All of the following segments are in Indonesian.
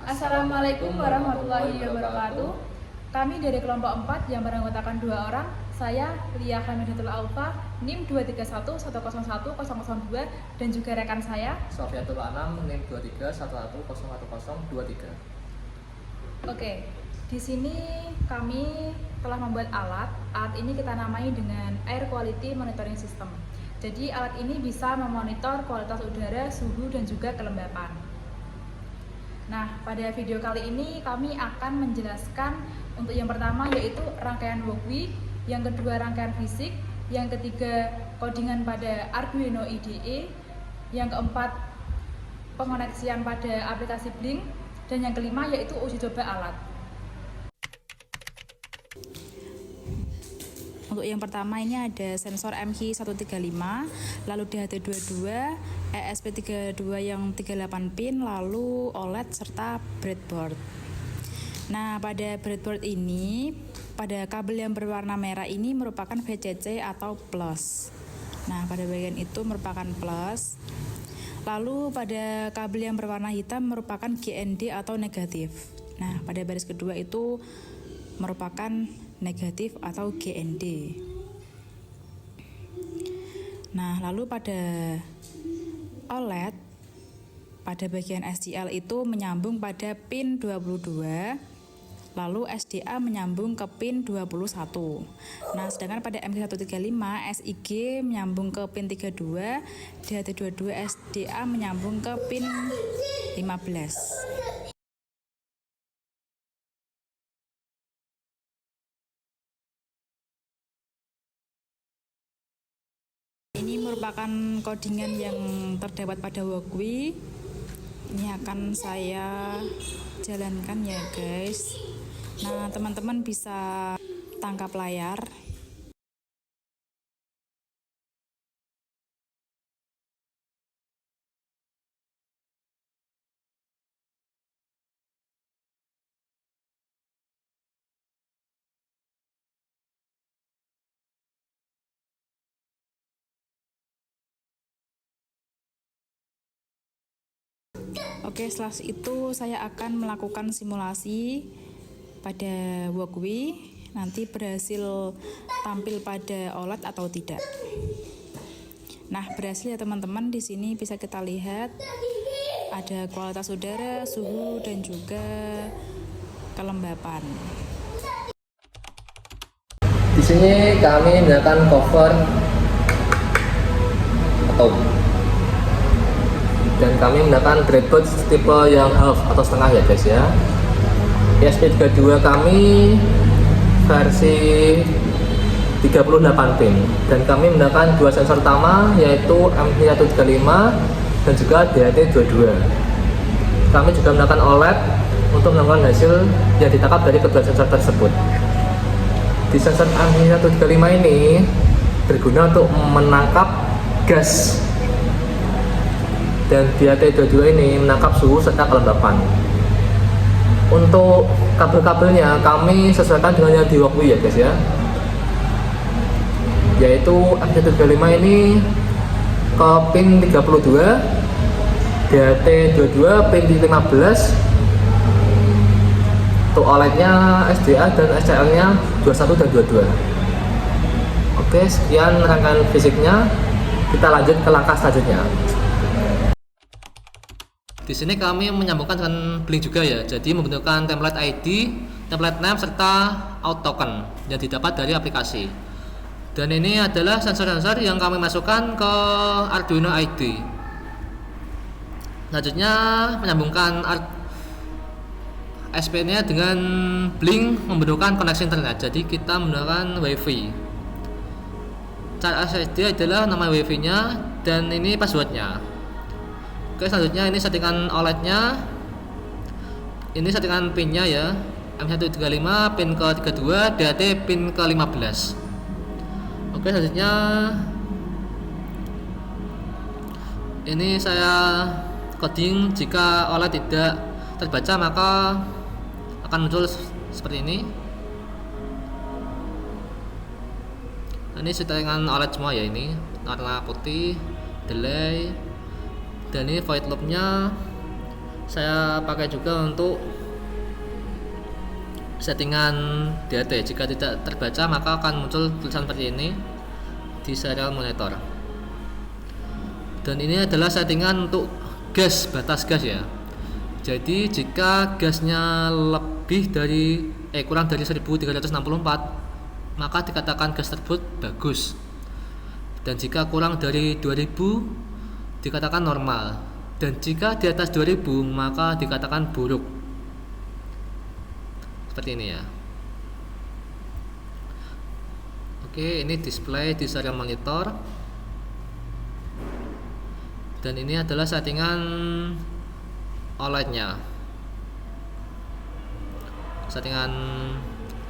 Assalamualaikum warahmatullahi wabarakatuh. Kami dari kelompok 4 yang beranggotakan 2 orang. Saya Lia Hamidatul Aufa, NIM 231101002, dan juga rekan saya Sofiatul Anam, NIM 231101023. Oke, di sini kami telah membuat alat. Alat ini kita namai dengan Air Quality Monitoring System. Jadi alat ini bisa memonitor kualitas udara, suhu, dan juga kelembapan. Nah, pada video kali ini kami akan menjelaskan untuk yang pertama yaitu rangkaian walkway, yang kedua rangkaian fisik, yang ketiga codingan pada Arduino IDE, yang keempat pengoneksian pada aplikasi Blink, dan yang kelima yaitu uji coba alat. Untuk yang pertama ini ada sensor MH135, lalu DHT22, ESP32 yang 38 pin, lalu OLED serta breadboard. Nah, pada breadboard ini, pada kabel yang berwarna merah ini merupakan VCC atau plus. Nah, pada bagian itu merupakan plus. Lalu pada kabel yang berwarna hitam merupakan GND atau negatif. Nah, pada baris kedua itu merupakan negatif atau GND. Nah, lalu pada OLED, pada bagian SDL itu menyambung pada pin 22, lalu SDA menyambung ke pin 21. Nah, sedangkan pada MG135 SIG menyambung ke pin 32, DHT22 SDA menyambung ke pin 15. Ini merupakan codingan yang terdapat pada walkway. Ini akan saya jalankan ya guys. Nah, teman-teman bisa tangkap layar. Oke, setelah itu saya akan melakukan simulasi pada walkway. Nanti berhasil tampil pada OLED atau tidak. Nah, berhasil ya teman-teman. Di sini bisa kita lihat ada kualitas udara, suhu, dan juga kelembapan. Di sini kami menggunakan cover atau dan kami menggunakan breadboard tipe yang half atau setengah ya guys ya. ESP32 kami versi 38 pin, dan kami menggunakan dua sensor utama yaitu MH135 dan juga DHT22. Kami juga menggunakan OLED untuk melakukan hasil yang ditangkap dari kedua sensor tersebut. Di sensor MH135 ini berguna untuk menangkap gas, dan DHT22 ini menangkap suhu serta kelembapan. Untuk kabel-kabelnya kami sesuaikan dengan yang di walkway ya guys ya, yaitu MH135 ini ke pin 32, DHT22 pin 15, untuk OLED-nya SDA dan SCL nya 21 dan 22. Oke, sekian rangkaian fisiknya. Kita lanjut ke langkah selanjutnya. Di sini kami menyambungkan dengan Blink juga ya. Jadi membentukkan template ID, template name serta out token yang didapat dari aplikasi. Dan ini adalah sensor-sensor yang kami masukkan ke Arduino ID. Selanjutnya menyambungkan SP-nya dengan Blink membentukkan koneksi internet. Jadi kita menggunakan WiFi. Cara SSD adalah nama WiFi-nya dan ini passwordnya. Oke, selanjutnya ini settingan OLED-nya. Ini settingan pin-nya ya. M135 pin ke 32, DHT pin ke 15. Oke, selanjutnya ini saya coding. Jika OLED tidak terbaca maka akan muncul seperti ini. Ini settingan OLED semua ya, ini warna putih, delay, dan ini void loop-nya Saya pakai juga untuk settingan DAT. Jika tidak terbaca maka akan muncul tulisan seperti ini di serial monitor. Dan ini adalah settingan untuk gas, batas gas ya. Jadi jika gasnya kurang dari 1364 maka dikatakan gas tersebut bagus. Dan jika kurang dari 2000 dikatakan normal. Dan jika di atas 2000 maka dikatakan buruk. Seperti ini ya. Oke, ini display di serial monitor. Dan ini adalah settingan OLED-nya. Settingan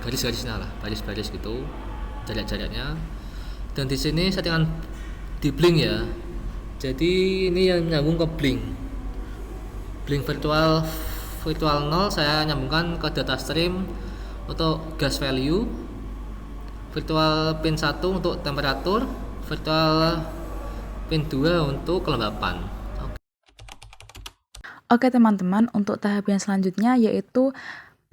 garis-garisnya lah, baris-baris gitu, jarak-jaraknya. Dan di sini settingan di blink ya. Jadi ini yang nyambung ke blink. Blink virtual 0 saya nyambungkan ke data stream untuk gas value. Virtual pin 1 untuk temperatur, virtual pin 2 untuk kelembapan. Oke teman-teman, untuk tahap yang selanjutnya yaitu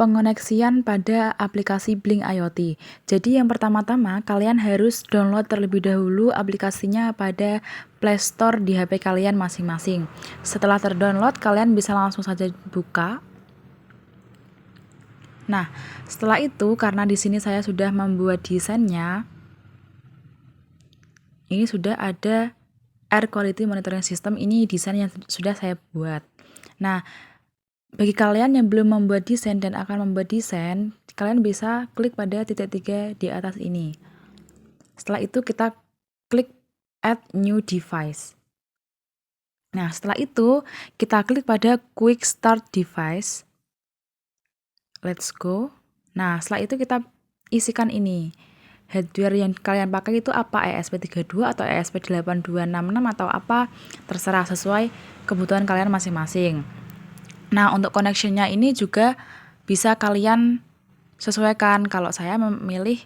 pengoneksian pada aplikasi Blink IoT. Jadi yang pertama-tama kalian harus download terlebih dahulu aplikasinya pada Play Store di HP kalian masing-masing. Setelah terdownload, kalian bisa langsung saja buka. Nah, setelah itu karena di sini saya sudah membuat desainnya, ini sudah ada Air Quality Monitoring System, ini desain yang sudah saya buat. Nah, bagi kalian yang belum membuat desain dan akan membuat desain, kalian bisa klik pada titik 3 di atas ini. Setelah itu kita klik Add New Device. Nah, setelah itu kita klik pada Quick Start Device. Let's go. Nah, setelah itu kita isikan ini. Hardware yang kalian pakai itu apa, ESP32 atau ESP8266 atau apa, terserah sesuai kebutuhan kalian masing-masing. Nah, untuk connectionnya ini juga bisa kalian sesuaikan. Kalau saya memilih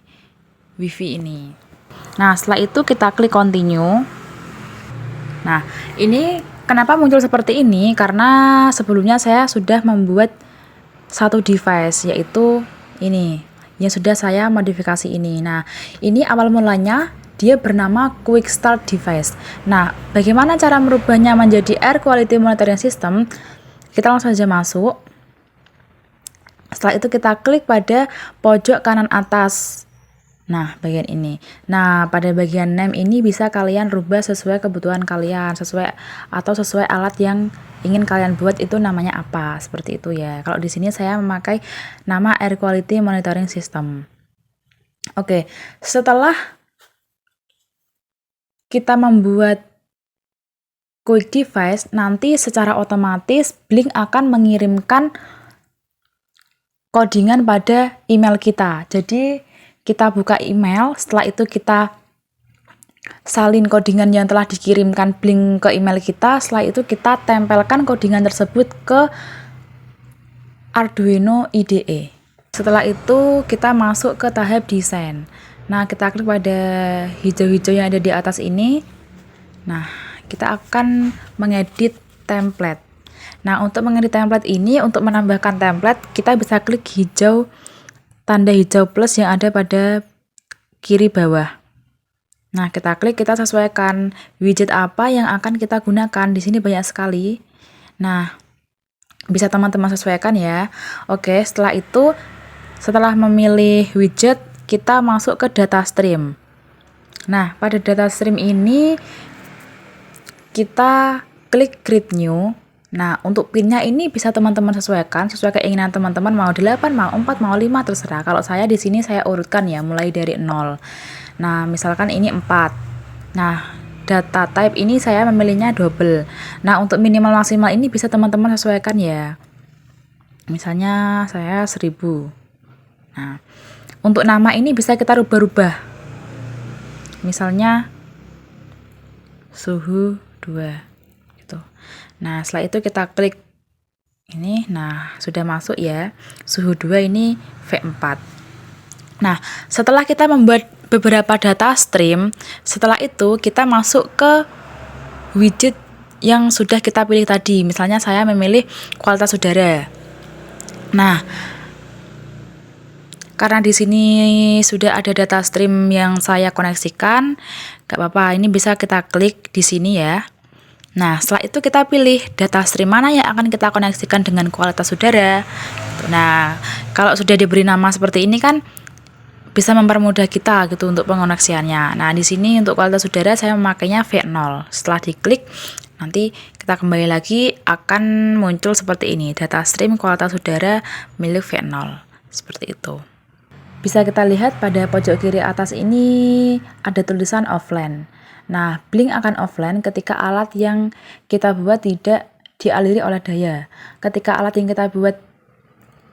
WiFi ini. Nah, setelah itu kita klik continue. Nah, ini kenapa muncul seperti ini? Karena sebelumnya saya sudah membuat satu device, yaitu ini yang sudah saya modifikasi ini. Nah, ini awal mulanya dia bernama Quick Start Device. Nah, bagaimana cara merubahnya menjadi Air Quality Monitoring System? Kita langsung saja masuk. Setelah itu kita klik pada pojok kanan atas. Nah, bagian ini. Nah, pada bagian name ini bisa kalian rubah sesuai kebutuhan kalian, sesuai alat yang ingin kalian buat itu namanya apa, seperti itu ya. Kalau di sini saya memakai nama Air Quality Monitoring System. Oke, setelah kita membuat Quick Device, nanti secara otomatis Blink akan mengirimkan codingan pada email kita. Jadi kita buka email, setelah itu kita salin codingan yang telah dikirimkan Blink ke email kita. Setelah itu kita tempelkan codingan tersebut ke Arduino IDE. Setelah itu kita masuk ke tahap desain. Nah, kita klik pada hijau-hijau yang ada di atas ini. Nah, kita akan mengedit template. Nah, untuk mengedit template ini, untuk menambahkan template, kita bisa klik tanda hijau plus yang ada pada kiri bawah. Nah, kita klik, kita sesuaikan widget apa yang akan kita gunakan. Di sini banyak sekali. Nah, bisa teman-teman sesuaikan ya. Oke, setelah itu, setelah memilih widget, kita masuk ke data stream. Nah, pada data stream ini, kita klik create new. Nah, untuk pinnya ini bisa teman-teman sesuaikan sesuai keinginan teman-teman, mau 8, mau 4, mau 5, terserah. Kalau saya di sini saya urutkan ya, mulai dari 0. Nah, misalkan ini 4. Nah, data type ini saya memilihnya double. Nah, untuk minimal maksimal ini bisa teman-teman sesuaikan ya. Misalnya saya 1000. Nah, untuk nama ini bisa kita rubah-rubah. Misalnya suhu 2. Nah, setelah itu kita klik ini. Nah, sudah masuk ya. Suhu 2 ini V4. Nah, setelah kita membuat beberapa data stream, setelah itu kita masuk ke widget yang sudah kita pilih tadi. Misalnya saya memilih kualitas udara. Nah, karena di sini sudah ada data stream yang saya koneksikan, gak apa-apa, ini bisa kita klik di sini ya. Nah, setelah itu kita pilih data stream mana yang akan kita koneksikan dengan kualitas udara. Nah, kalau sudah diberi nama seperti ini kan bisa mempermudah kita gitu untuk pengoneksiannya. Nah, di sini untuk kualitas udara saya memakainya V0. Setelah diklik, nanti kita kembali lagi akan muncul seperti ini, data stream kualitas udara milik V0. Seperti itu. Bisa kita lihat pada pojok kiri atas ini ada tulisan offline. Nah, blink akan offline ketika alat yang kita buat tidak dialiri oleh daya. Ketika alat yang kita buat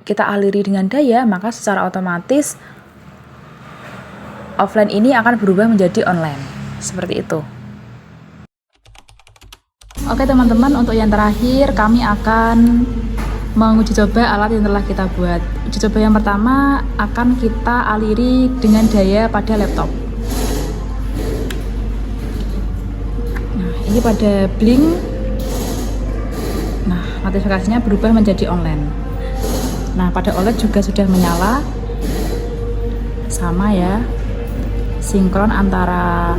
kita aliri dengan daya, maka secara otomatis offline ini akan berubah menjadi online. Seperti itu. Oke teman-teman, untuk yang terakhir kami akan menguji coba alat yang telah kita buat. Uji coba yang pertama akan kita aliri dengan daya pada laptop. Nah, ini pada blink. Nah, notifikasinya berubah menjadi online. Nah, pada OLED juga sudah menyala. Sama ya. Sinkron antara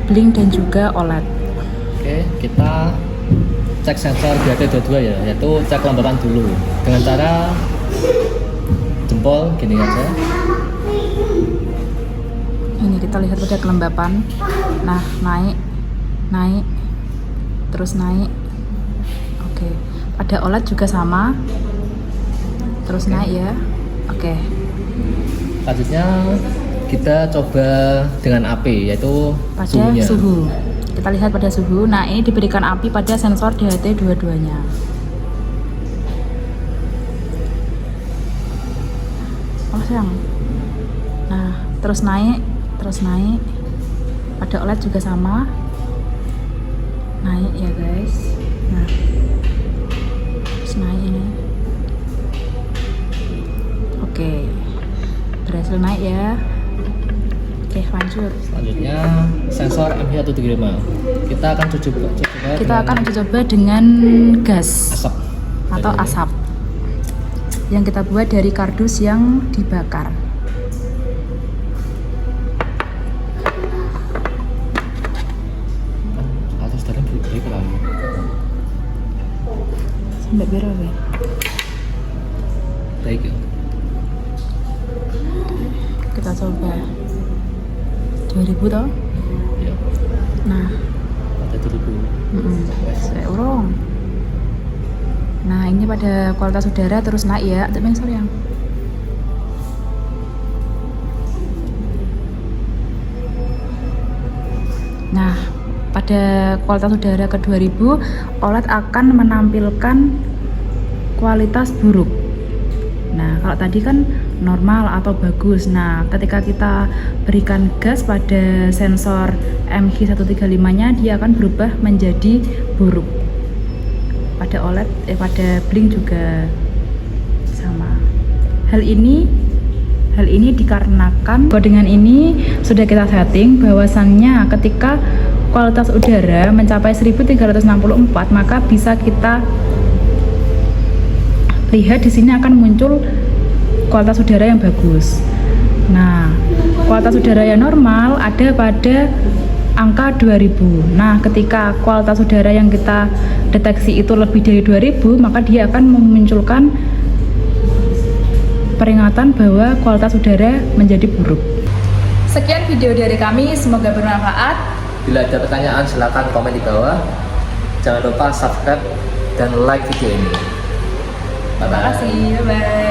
blink dan juga OLED. Oke, kita cek sensor DHT22 ya, yaitu cek kelembapan dulu dengan cara jempol gini aja. Ini kita lihat pada kelembapan. Nah, naik, terus naik. Oke, pada OLED juga sama, terus naik ya. Oke. Selanjutnya kita coba dengan AP, yaitu Pada suhunya. suhu. Kita lihat pada suhu. Nah, ini diberikan api pada sensor DHT dua-duanya. Oh, sayang. Nah, terus naik. Pada OLED juga sama. Naik ya, guys. Nah. Terus naik ini. Oke. Berhasil naik ya. Oke, lanjut. Selanjutnya sensor MH135. Kita akan Uji coba dengan gas asap atau asap yang kita buat dari kardus yang dibakar. Atas dari baik lagi. Sampai berapa? Baik ya. Kita coba 2000 toh. Ya. Nah, Ada 2000. saya urung. Nah, ini pada kualitas udara terus naik ya. Tapi sensor yang Nah, pada kualitas udara ke 2000, OLED akan menampilkan kualitas buruk. Nah, kalau tadi kan normal atau bagus. Nah, ketika kita berikan gas pada sensor MH135-nya, dia akan berubah menjadi buruk. Pada OLED, pada blink juga sama. Hal ini dikarenakan dengan ini sudah kita setting bahwasannya ketika kualitas udara mencapai 1364, maka bisa kita lihat di sini akan muncul kualitas udara yang bagus. Nah, kualitas udara yang normal ada pada angka 2000. Nah, ketika kualitas udara yang kita deteksi itu lebih dari 2000, maka dia akan memunculkan peringatan bahwa kualitas udara menjadi buruk. Sekian video dari kami, semoga bermanfaat. Bila ada pertanyaan silakan komen di bawah. Jangan lupa subscribe dan like video ini. Terima kasih, bye-bye.